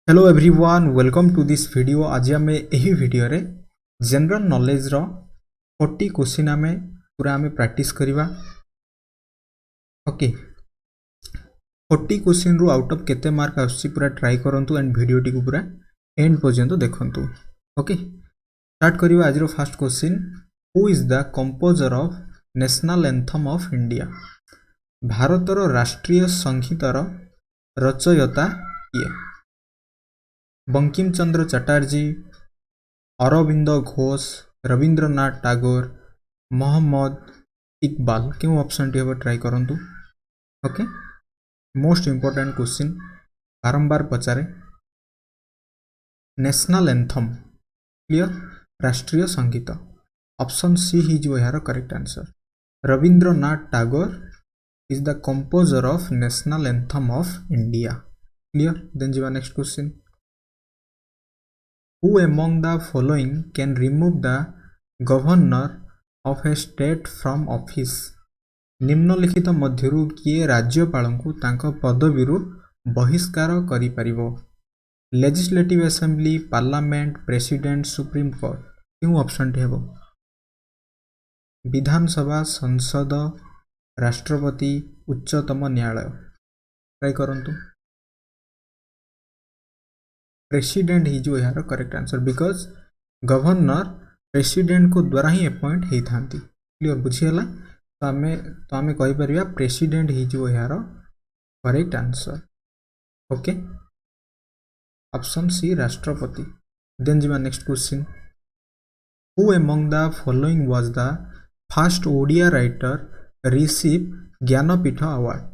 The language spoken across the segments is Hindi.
Hello everyone welcome to this video. आज आम यही वीडियो रे जनरल नॉलेज रो 40 क्वेश्चन आम पूरा आम प्रैक्टिस करवा। ओके 40 क्वेश्चन रु आउट ऑफ केते मार्क आसुची पूरा ट्राई करंतु एंड वीडियो टी को पूरा एंड पर्यंत देखंतु। ओके स्टार्ट करवा। आज रो first question, who is the composer of national anthem of India? भारतर राष्ट्रीय संगीतर रचयिता किए? बंकिम चंद्र चटर्जी, अरविंद घोष, रविंद्रनाथ टैगोर, मोहम्मद इकबाल। क्यों ऑप्शन टी हम ट्राई करंतु। ओके मोस्ट इंपोर्टेंट क्वेश्चन बारंबार पचारे। नेशनल एंथम क्लियर, राष्ट्रीय संगीत। ऑप्शन सी ही जो यार correct answer. Rabindranath Tagore is the composer of national anthem of India. Clear. Then जीवा next question, who among the following can remove the governor of a state from office? निम्नलिखित मध्यरु किए राज्यपाल को तांको पदवीरु बहिष्कार करि परिबो? Legislative assembly, parliament, president, supreme court. क्यों ऑप्शन टी हेबो? विधानसभा, संसद, राष्ट्रपति, उच्चतम न्यायालय। ट्राई करंतु। प्रेसिडेंट ही जो यार correct answer, because governor president को द्वारा ही अपॉइंट होई थांती। क्लियर बुझीगला। तो आमे कहि परिया प्रेसिडेंट ही जो यार correct answer. Okay option C राष्ट्रपति। देन जीवा next question, who among the following was the first Odia writer receive Jnanpith award?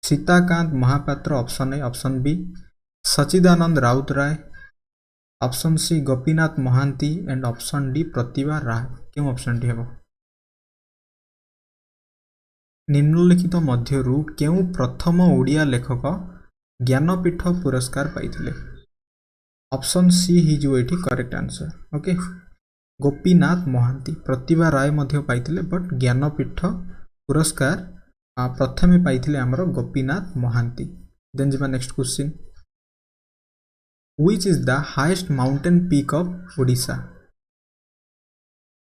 Sitakant Mahapatra option A, option B Sachidananda Routray, option C Gopinath Mohanty and option D Pratibha Ray. क्यों ऑप्शन डी हेबो? निम्नलिखित मध्यरु केउ प्रथम ओडिया लेखक ज्ञानपीठ पुरस्कार पाइथिले? ऑप्शन सी ही जो एठी correct answer. Okay Gopinath Mohanty, Pratibha Ray मध्य पाइथिले, बट ज्ञानपीठ पुरस्कार प्रथमे पाइथिले हमर गोपीनाथ महांती। देन जीवा next question, which is the highest mountain peak of Odisha?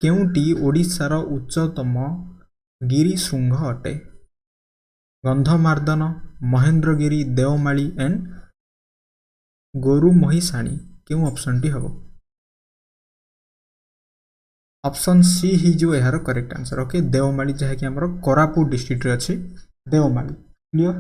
केउटी ओडिशार उच्चतम गिरी शृंग अटे? गंधमार्दन, महेंद्रगिरी, देवमाली एंड गोरुमहिषाणी। क्यों ऑप्शन टी हबो? ऑप्शन सी ही जो यार करेक्ट आंसर। ओके देवमाली जहाँ कि हमर कोरापुट डिस्ट्रिक्ट रे अछि देवमाली। क्लियर।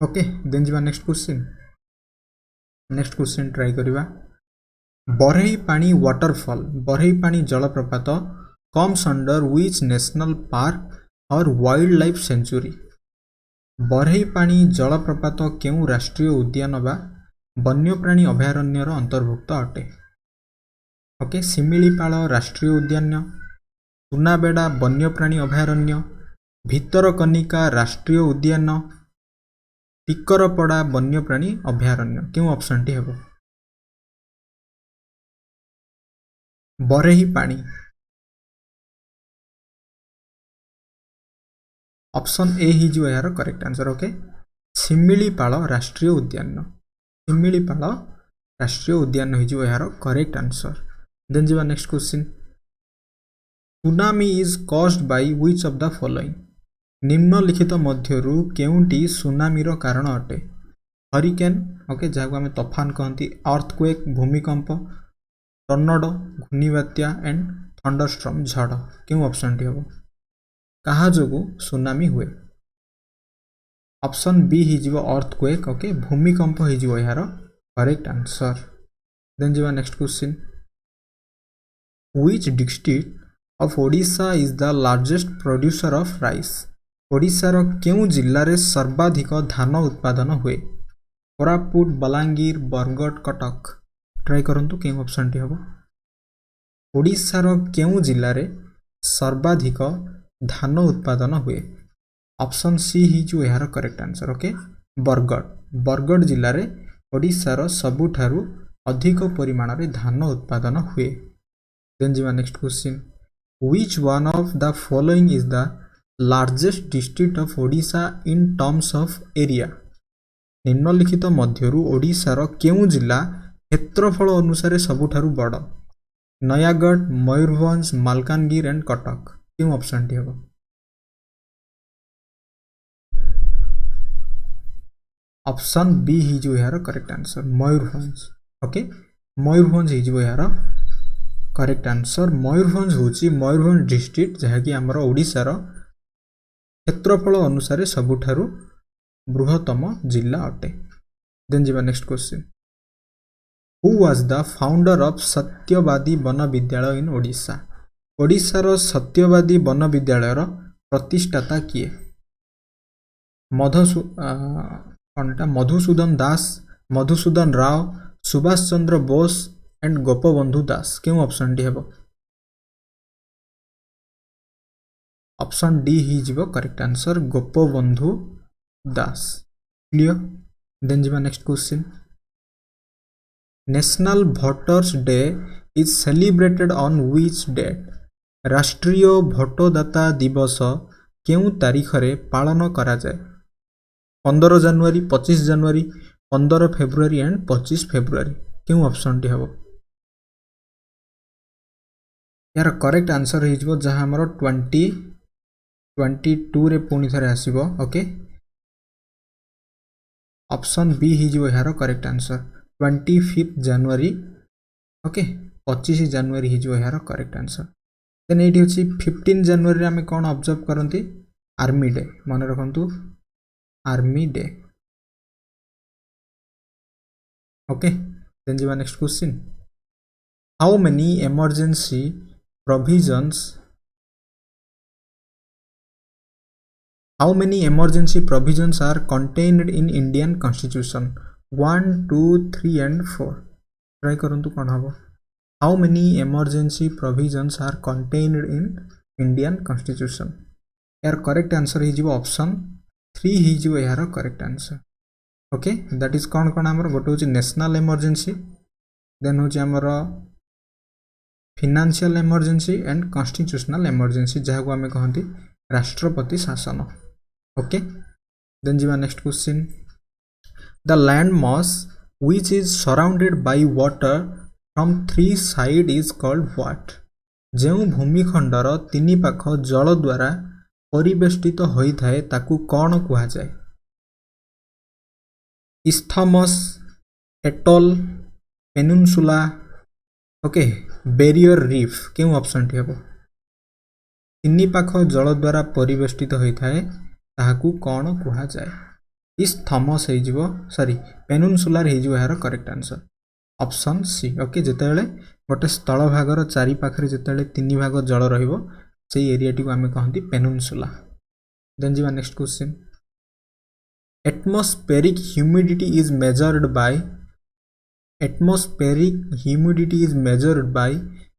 ओके देन जीवा next question. Next question try करवा। बरही पानी वाटरफॉल, बरही पानी जलप्रपात comes under which national park और वाइल्ड लाइफ सेंचुरी? बरही पानी जलप्रपात केउ राष्ट्रीय उद्यान बा वन्यप्राणी अभयारण्यर अंतर्भुक्त अटे? ओके शिमिलीपाल राष्ट्रीय उद्यान, सुनाबेड़ा वन्यप्राणी अभयारण्य, भितरकनिका राष्ट्रीय उद्यान, टिकरपड़ा वन्यप्राणी अभयारण्य। क्यों ऑप्शन टी हेबो? बरही पानी। ऑप्शन ए ही जो यार करेक्ट आंसर। ओके शिमिलीपाल राष्ट्रीय उद्यान, शिमिलीपाल राष्ट्रीय उद्यान ही जो यार करेक्ट आंसर। देन जीवा next question, tsunami is caused by which of the following? निम्नलिखित मध्यरु केउटी सुनामी रो कारण अटे? हरिकेन, ओके जहाँ आम तूफान कहती, अर्थक्वेक भूमिकंप, टर्नाडो घूर्णिबात्या एंड थंडरस्टॉर्म झड़। क्यों ऑप्शन टी हबो? कहा जोगु सुनामी हुए? ऑप्शन बी ही जीव अर्थक्वेक। ओके भूमिकंप ही जीव यार करेक्ट आंसर। देन जीवा next question, which district of Odisha is the largest producer of rice? ओडिशार केउ जिल्ला रे सर्वाधिक धान उत्पादन हुए? कोरापुट, बलांगीर, बरगढ़, कटक। ट्राई करंतु केउ ऑप्शन टी हबो? ओडिशार केउ जिल्ला रे सर्वाधिक धान उत्पादन हुए? ऑप्शन सी ही जो यार correct answer. Okay Bargarh, Bargarh जिल्ला रे ओडिशार सबुठारु अधिक परिमाण रे धान उत्पादन हुए। देन जीवा next question, which one of the following is the largest district of Odisha in terms of area. निम्नलिखित मध्यरु ओडिशार केउ जिला क्षेत्रफल अनुसार सबुठारु बड़? नयागढ़, मयूरभंज, मालकानगिरी एंड कटक। क्यों ऑप्शन टी हेबो? ऑप्शन बी ही जो यार correct answer Mayurbhanj. Okay, Mayurbhanj ही जो यार करेक्ट आंसर। मयूरभंज होची मयूरभंज डिस्ट्रिक्ट जहाँ कि हमर ओडिशार क्षेत्रफल अनुसार सबुठारु बृहत्तम जिला अटे। देन जीवा next question, who was the founder of Satyabadi Bana Vidyalaya in Odisha? ओडिशार सत्यवादी वन विद्यालय प्रतिष्ठाता किए? मधुसूदन दास, मधुसूदन राव, सुभाष चंद्र बोस एंड गोपबंधु दास। क्यों ऑप्शन डी हेबो? ऑप्शन डी ही जीवो correct answer Gopabandhu Das. Clear? Then जीवा next question, national voters day is celebrated on which date? राष्ट्रीय भोटदाता दिवस केउ तारीख रे पालन करा जाए? 15 जनवरी, 25 जनवरी, 15 फेब्रुआरी एंड 25 फेब्रुआरी। क्यों ऑप्शन टी हेबो? यार करेक्ट आंसर हो जिवो जहां हमरो 2022 रे पुनी थरे आसीबो। ओके, ऑप्शन बी ही जिवो यार करेक्ट आंसर 25 जनवरी। ओके, 25 जनवरी ही जिवो यार करेक्ट आंसर। देन एटी अछि 15 जनवरी रे हमें कोन ऑब्जर्व करंती? Army day. मन रखंतु आर्मी डे। ओके, देन जीवा next question, how many emergency provisions are contained in Indian Constitution? 1, 2, 3 and 4। Try करंतु कोन हबो? हाउ many emergency provisions are contained in Indian Constitution? यार करेक्ट आंसर ही जीवो ऑप्शन 3 ही जीवो यार correct answer. Okay, that is कोन कोन हमर गोटे होची नेशनल इमरजेंसी, देन होची हमर financial emergency and constitutional emergency जहाँ को हमें कहती राष्ट्रपति शासन। ओके, देन जीवा next question, the land mass which is surrounded by water from 3 side is called what? जो भूमिखंडर 3 पाख जल द्वारा परिवेष्टित होता है ताकू कौन कहा जाए? Isthmus, एटल, peninsula, okay, barrier reef. क्यों ऑप्शन टी हेबो? 3 पाख जल द्वारा परिवेष्टित होता है ताकू कौन कहा जाए? इस्थमस हे जिवो, सॉरी पेनिनसुलार हे जिवो यार correct answer option C. Okay, जेतेबेले गोटे स्थल भागर 4 पाखरे जेतेबेले 3 भाग जल रहिबो सेही एरिया टी को हमें कहंती पेनिनसुला। देन जीवा next question, atmospheric humidity is measured by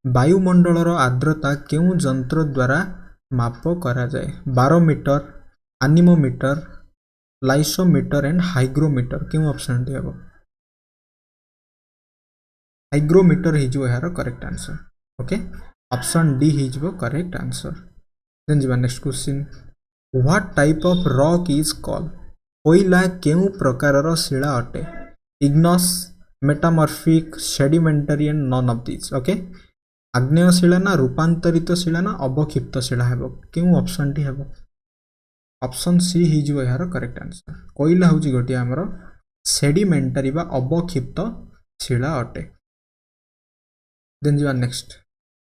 वायुमंडलर आर्द्रता केउ जंत्र द्वारा माप करा जाए? Barometer, anemometer, lysimeter and hygrometer. क्यों ऑप्शन टी हेबो? हाइग्रोमीटर ही जो यार correct answer. Okay, option D ही जो करेक्ट आंसर। देन जीवा next question, what type of rock is called? कोयला केउ प्रकारर शिला अटे? Igneous, metamorphic, sedimentary and none of this. Okay, आग्नेय शिला ना रूपांतरित शिला ना अवक्षिप्त शिला हेबो? क्यों ऑप्शन टी हेबो? ऑप्शन सी ही जो यार करेक्ट आंसर। कोयला होची गोटी हमरो सेडिमेंटरी बा अवक्षिप्त शिला अटे। देन जीवा next,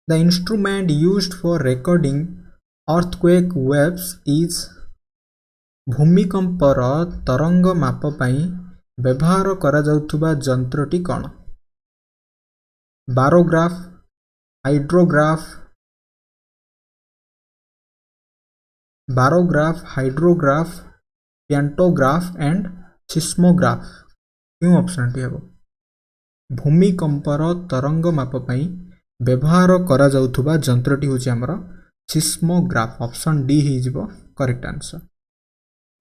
the instrument used for recording earthquake waves is? भूमिकंपर तरंग माप पाई व्यवहार करा जाउथुबा जंत्रटी कौन? Barograph, hydrograph, pantograph and seismograph. क्यों ऑप्शन टी हेबो? भूमिकंपर तरंग माप पाई व्यवहार करा जाउथुबा जंत्रटी होची हमर सिस्मोग्राफ। ऑप्शन डी ही जिवो करेक्ट आंसर।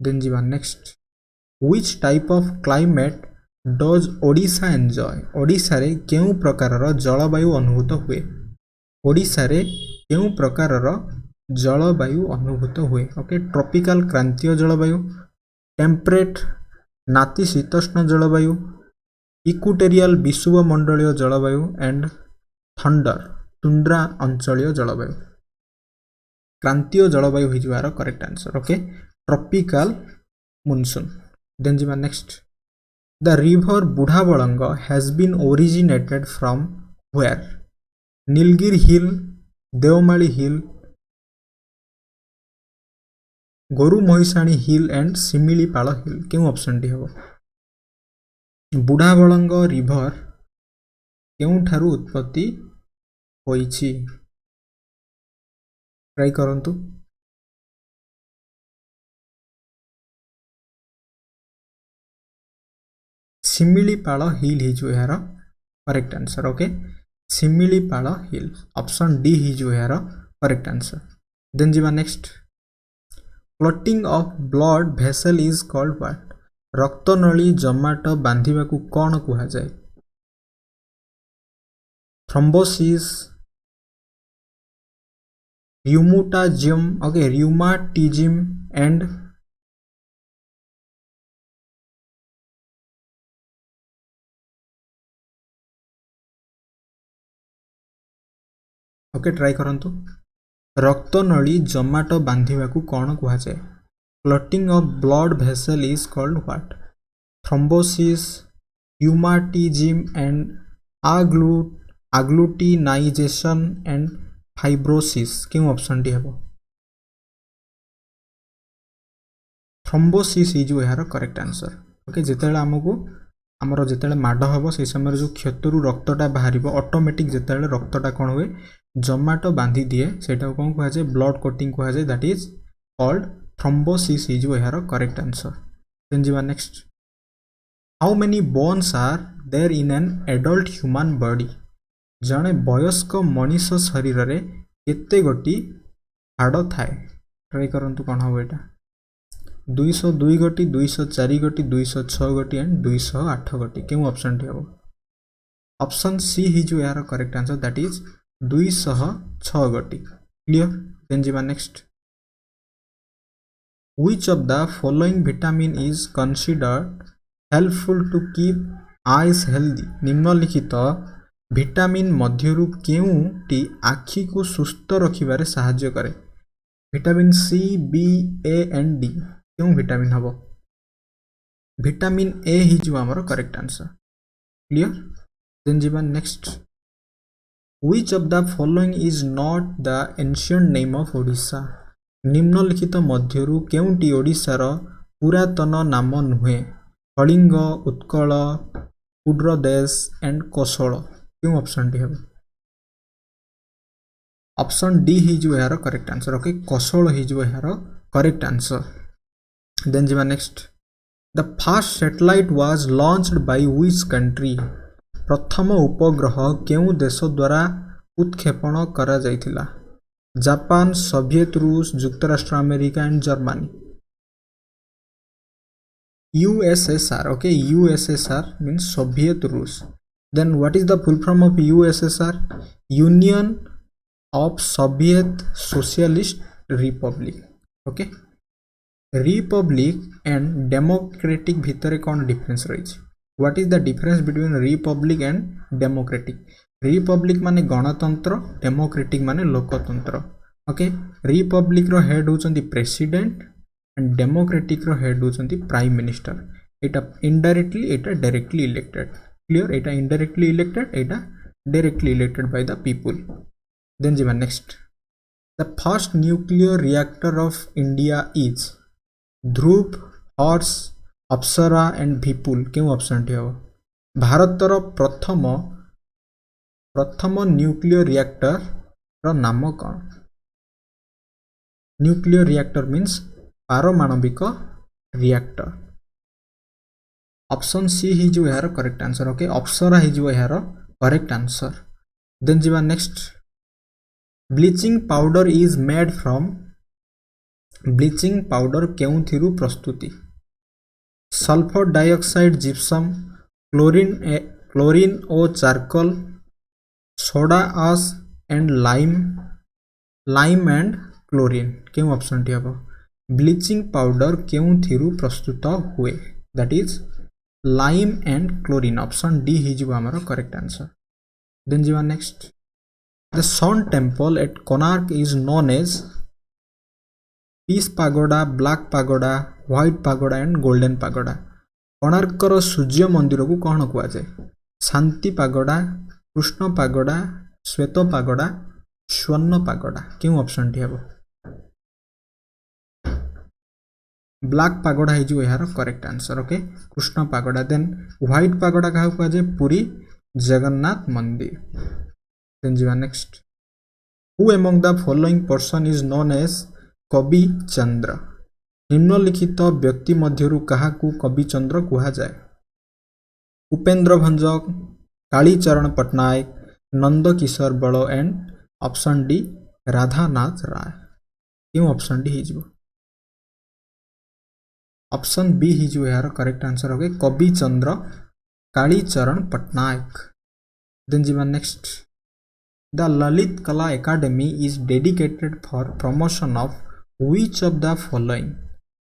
देन जीवा next, which type of climate does Odisha enjoy Odisha रे केउ प्रकारर जलवायु अनुभूत हुए ओडिशा रे केउ प्रकारर जलवायु अनुभूत हुए ओके ट्रॉपिकल क्रांतीय जलवायु टेम्परेट नातिशीतोष्ण जलवायु इक्वेटोरियल विषुवमंडलीय जलवायु एंड थंडर टुंड्रा अंचलीय जलवायु क्रांतीय जलवायु हो correct answer okay tropical monsoon then jiba next the river budhabalanga has been originated from where nilgiri hill devmali hill goru mohisani hill and similipala hill केउ ऑप्शन टी हबो बुढ़ाबलंग रिवर केउ ठारू उत्पत्ति होईछि ट्राई करंतु सिमिलीपाल हिल हिजो यार correct answer okay Similipal hill option D हिजो यार करेक्ट आंसर देन जीवा next clotting of blood vessel is called what रक्तनली जमाट बांधिबा को कोन कुहा जाय thrombosis rheumatism okay rheumatism and okay try करंतु रक्तनली जमाट बांधिबा को कोन कुहा जाय clotting of blood vessel is called what thrombosis rheumatism and agglutinization and fibrosis केउ ऑप्शन टी हेबो थ्रोम्बोसिस इज यार करेक्ट आंसर ओके जेतेला हमकु आमर जेतेले माड हबो से समय जो क्षतरु रक्तटा बाहरिबो ऑटोमेटिक जेतेले रक्तटा कोन हुए जमाट बांधी दिए सेटा कोन कुहा जाय ब्लड कोटिंग कुहा जाय that is called thrombosis is यार करेक्ट आंसर देन जीवा next how many bones are there in an adult human body जणे वयस्क मनीष शरीर रे केते गोटी हाड़ थाए ट्राई करंतु कोन हो एटा 202 गोटी 204 गोटी 206 गोटी एंड 208 गोटी केउ ऑप्शन टी हबो ऑप्शन सी हिजो यार करेक्ट आंसर दैट इज 206 गोटी क्लियर देन जीवा next which of the following vitamin is considered helpful to keep eyes healthy निम्नलिखित विटामिन मध्यरु केउटी आखि को सुस्थ रखिबारे सहाय्य करे vitamin C B A and D क्यों विटामिन हबो विटामिन ए हिजो हमर करेक्ट आंसर क्लियर देन जीवा next which of the following is not the ancient name of Odisha निम्नलिखित मध्यरु केउटी ओडिशार पुरातन नाम नुहे कलिंग उत्कल पुड्रदेश एंड कोशल क्यों ऑप्शन टी हबो ऑप्शन डी हिजो यार करेक्ट आंसर ओके कोशल हिजो यार करेक्ट आंसर देन जीवा next the first satellite was launched by which country प्रथम उपग्रह केउ देश द्वारा उत्क्षेपण करा जायतिला जापान सोवियत रूस युक्तराष्ट्र America and Germany USSR okay USSR means Soviet Rus then what is the full form of USSR Union of Soviet Socialist Republic okay Republic and Democratic भितरे कौन डिफरेंस रही what is the difference between Republic and Democratic Republic माने गणतंत्र Democratic माने लोकतंत्र okay Republic रो हेड होचंती प्रेसिडेंट एंड डेमोक्रेटिक रो हेड होचंती प्राइम मिनिस्टर एटा इनडायरेक्टली एटा डायरेक्टली इलेक्टेड क्लियर एटा इनडायरेक्टली इलेक्टेड एटा directly elected by the people then जीवा next the first nuclear reactor of India is Dhruv हॉर्स अप्सरा एंड विपुल क्यों ऑप्शन टी हो भारतर प्रथम न्यूक्लियर रिएक्टर रो नाम कौन न्यूक्लियर रिएक्टर मीन्स पारमाणविक रिएक्टर ऑप्शन सी हिजो यार करेक्ट आंसर ओके अप्सरा हिजो यार करेक्ट आंसर देन जीवा next bleaching powder is made from bleaching powder केउथिरु प्रस्तुति सल्फर डाइऑक्साइड जिप्सम क्लोरीन ओ charcoal, soda ash and lime and chlorine क्यों ऑप्शन टी हम ब्लीचिंग पाउडर क्यों प्रस्तुत हुए that is lime and chlorine option D हिजो आमर करेक्ट आंसर देन जीवा next the sun temple at Konark is known as peace pagoda black pagoda white pagoda and golden pagoda कोणार्कर सूर्य मंदिर को कौन कहुए शांति पागोडा कृष्ण पागोडा श्वेत पागोडा स्वर्ण पागोडा क्यों ऑप्शन टी हम ब्लैक पागोडा हो यार करेक्ट आंसर ओके कृष्ण पागोडा देन व्हाइट पागोडा क्या कहुए पुरी जगन्नाथ मंदिर देन जीवा next who among the following person is known as Kavi Chandra निम्नलिखित व्यक्ति मध्यरु काहाकू कवि चंद्र कहा जाए उपेंद्र भंज कालीचरण पट्टनायक नंद किशोर बड़ एंड ऑप्शन डी राधानाथ राय क्यों ऑप्शन डी हिजो ऑप्शन बी हिजो यार करेक्ट आंसर हो गए कवि चंद्र कालीचरण पट्टनायक देन जीवा नेक्स्ट द ललित कला academy is dedicated for promotion of which of the following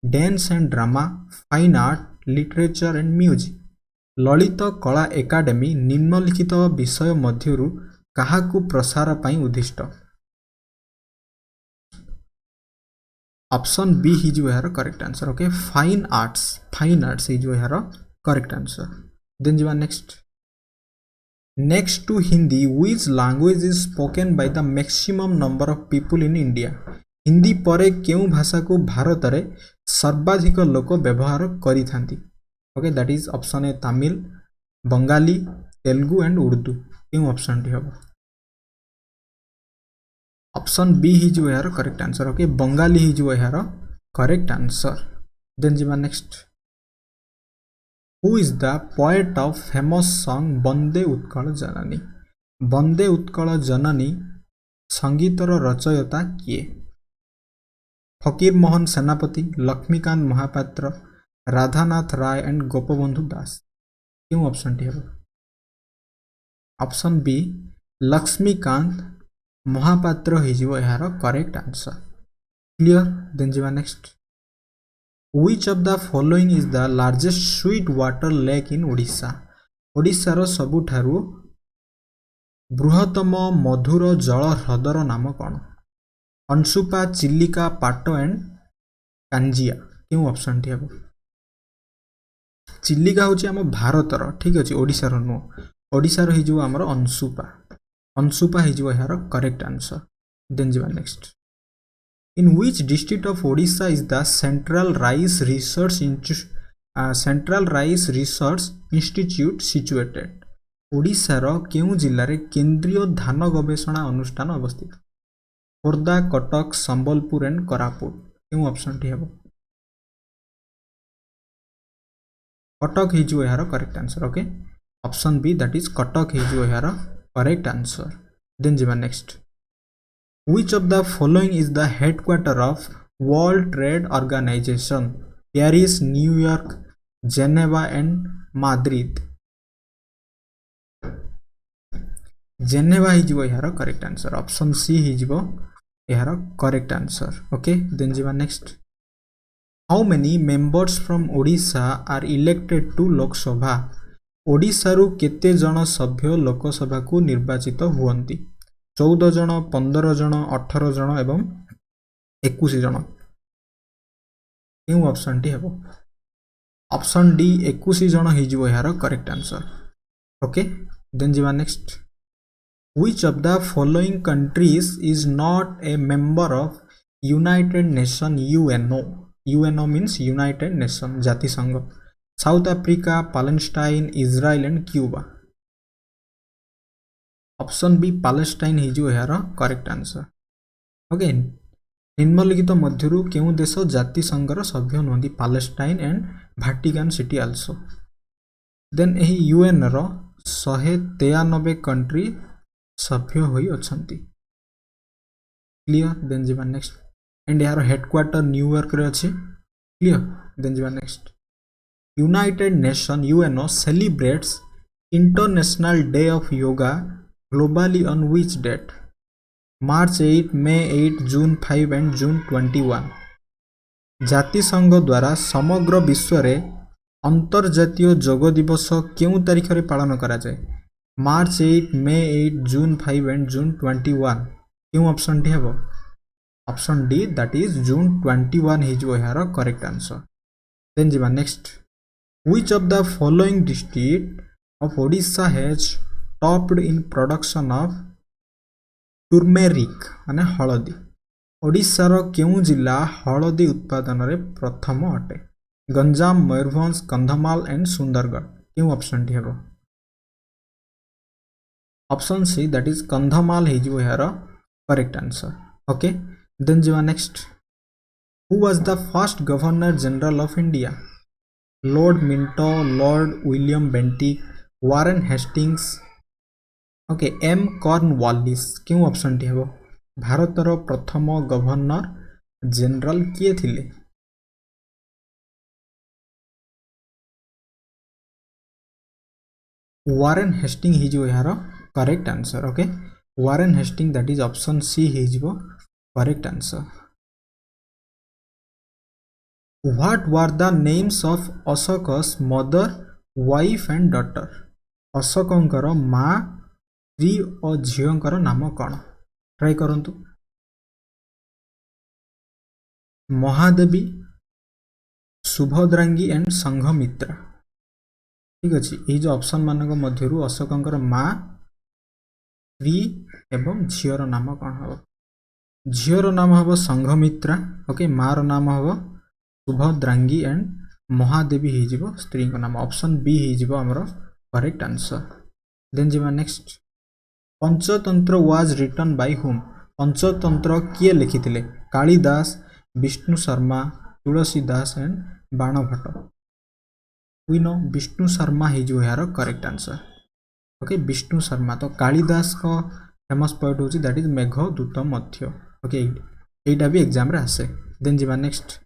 dance and drama fine art literature and music Lalit कला एकेडमी निम्नलिखित विषय मध्यरु काहाकू प्रसार पाई उद्दिष्ट ऑप्शन बी हिजो यार correct answer okay fine arts हिजो यार करेक्ट आंसर देन जीवा next to Hindi which language is spoken by the maximum number of people in India Hindi परे केउ भाषा को भारत रे सर्वाधिक लोक व्यवहार करि थांती okay that is option A Tamil Bengali Telugu and Urdu क्यों ऑप्शन टी हम ऑप्शन बी हिजो यार करेक्ट आंसर ओके बंगाली हिजो यार करेक्ट आंसर देन जीवा next who is the poet of famous song Vande Utkal Janani Vande Utkal Janani संगीतर रचयिता किए फकीर मोहन सेनापति लक्ष्मीकांत महापात्र राधानाथ राय एंड गोपबंधु दास क्यों ऑप्शन टी हम ऑप्शन बी लक्ष्मीकांत महापात्र हिजो यार करेक्ट आंसर क्लियर देन जीवा next which of the following is the largest sweet water lake in Odisha Odisha रो सबुठारु बृहत्तम मधुर जल ह्रदर नाम कौन अंशुपा चिल्लिका पाटो एंड कांजिया क्यों ऑप्शन टी हम चिल्लिका हूँ आम भारतर ठीक अच्छे ओडिशार नुह ओडिशार हिजो आमर अंशुपा हिजो यार करेक्ट आंसर देन जीवा next in which district of Odisha is the central rice research institute situated ओडिशार केउ जिल्ला रे केंद्रीय धान गवेषणा अनुष्ठान अवस्थित खोर्धा कटक संबलपुर एंड कोरापुट क्यों ऑप्शन टी हम कटक हिजो यार correct answer okay option B that is Cuttack is यार करेक्ट आंसर देन जीवा next which of the following is the headquarter of world trade organisation Paris New York Geneva and Madrid Geneva हिजो यार करेक्ट आंसर ऑप्शन सी हिजो यार करेक्ट आंसर ओके देन जीवा next how many members from Odisha are elected to Lok Sabha Odisha रु केते जन सभ्य लोकसभा को निर्वाचित हुअंती 14 जन 15 जन 18 जन एवं 21 जन क्यों ऑप्शन टी हम ऑप्शन डी 21 जन हिजो यार करेक्ट आंसर ओके देन जीवा next which of the following countries is not a member of united nation UNO means united nation जातिसंघ South Africa Palestine Israel and Cuba option B Palestine हिजो यार करेक्ट आंसर ओके निम्नलिखित मध्यरु केउ देश जातिसंघर सभ्य नुहंती Palestine and Vatican City also then एही यूएन रो 193 कंट्री सभ्य होई अछंती क्लियर देन जीवा नेक्स्ट एंड यार हेडक्वार्टर न्यूयॉर्क रे अछि क्लियर देन जीवा next united nation UNO celebrates international day of yoga globally on which date? March 8, May 8, June 5 एंड जून 21। जातिसंघ द्वारा समग्र विश्व रे अंतर्जातीय योग दिवस केउं तारिख रे पालन करा जाए? मार्च 8, मे 8, जून 5 एंड जून 21। क्यों ऑप्शन डी हेबो? ऑप्शन डी दैट इज जून 21 हिजो यार करेक्ट आंसर। देन जिबा next, which of the following district of Odisha has topped in production of turmeric माने हळदी? ओडिशार केउं जिला हळदी उत्पादन रे प्रथम अटे? गंजाम, मयूरभंज, कंधमाल एंड सुंदरगढ़। क्यों ऑप्शन डी हेबो? Option C that is Kandhamal हिजो यार करेक्ट आंसर। ओके, देन जिवा next, who was the first governor general of India? Lord Minto, Lord William Bentinck, Warren Hastings, okay M Cornwallis. क्यों ऑप्शन टी हेबो? भारतर प्रथम गवर्नर जनरल किए थिले? वारेन हेस्टिंग हिजो यार correct answer. Okay, Warren Hastings that is option C हिजो correct answer. What were the names of Ashoka's mother, wife and daughter? अशोकंकर माँ, स्त्री और झीओंकर नाम कौन? ट्राई करंतु। महादेवी, सुभद्रांगी एंड संघमित्रा। ठीक अच्छे, ये जो ऑप्शन मानक मध्यरु अशोकंकर माँ, स्त्री एवं झीओर नाम कौन हम? झीओर नाम हम संघमित्रा। ओके, माँ नाम हम सुभद्रांगी एंड महादेवी हिजिबो स्त्री को नाम। ऑप्शन बी हिजिबो हमर करेक्ट आंसर। देन जिमा next, Panchatantra was written by whom? Panchatantra किए लिखिथिले? Kalidas, Vishnu Sharma, Tulsidas and Banabhatta. We know Vishnu Sharma हिजिबो यार correct answer. Okay, Vishnu Sharma. तो कालिदास को फेमस पोएट होची दैट इज मेघदूत मध्य। ओके, एटा भी एग्जाम रे आसे। देन जिमा next,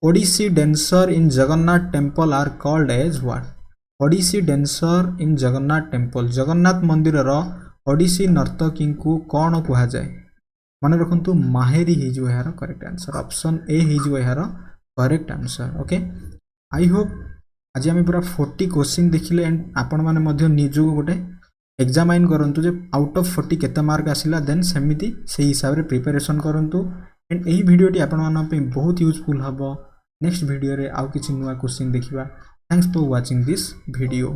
Odissi dancer in Jagannath temple are called as what? Odissi dancer in Jagannath temple, Jagannath मंदिर रो ओडिसी नर्तकी को कौन कहा जाए? मन रखंतु माहेरी हिजो यार करेक्ट आंसर। ऑप्शन ए हिजो यार correct answer. Okay, I hope आज आम पूरा 40 क्वेश्चन देखिले एंड आपण माने मध्य निजो गोटे एग्जामाइन करंतु जे आउट ऑफ 40 केते मार्क आसिला, देन सेमिति से हिसाब रे प्रिपरेशन करंतु एंड एही वीडियोटी आपण मानन पे बहुत यूजफुल हबो। नेक्स्ट वीडियो रे आउ किछि नुवा क्वेश्चन देखिबा। Thanks for watching this video.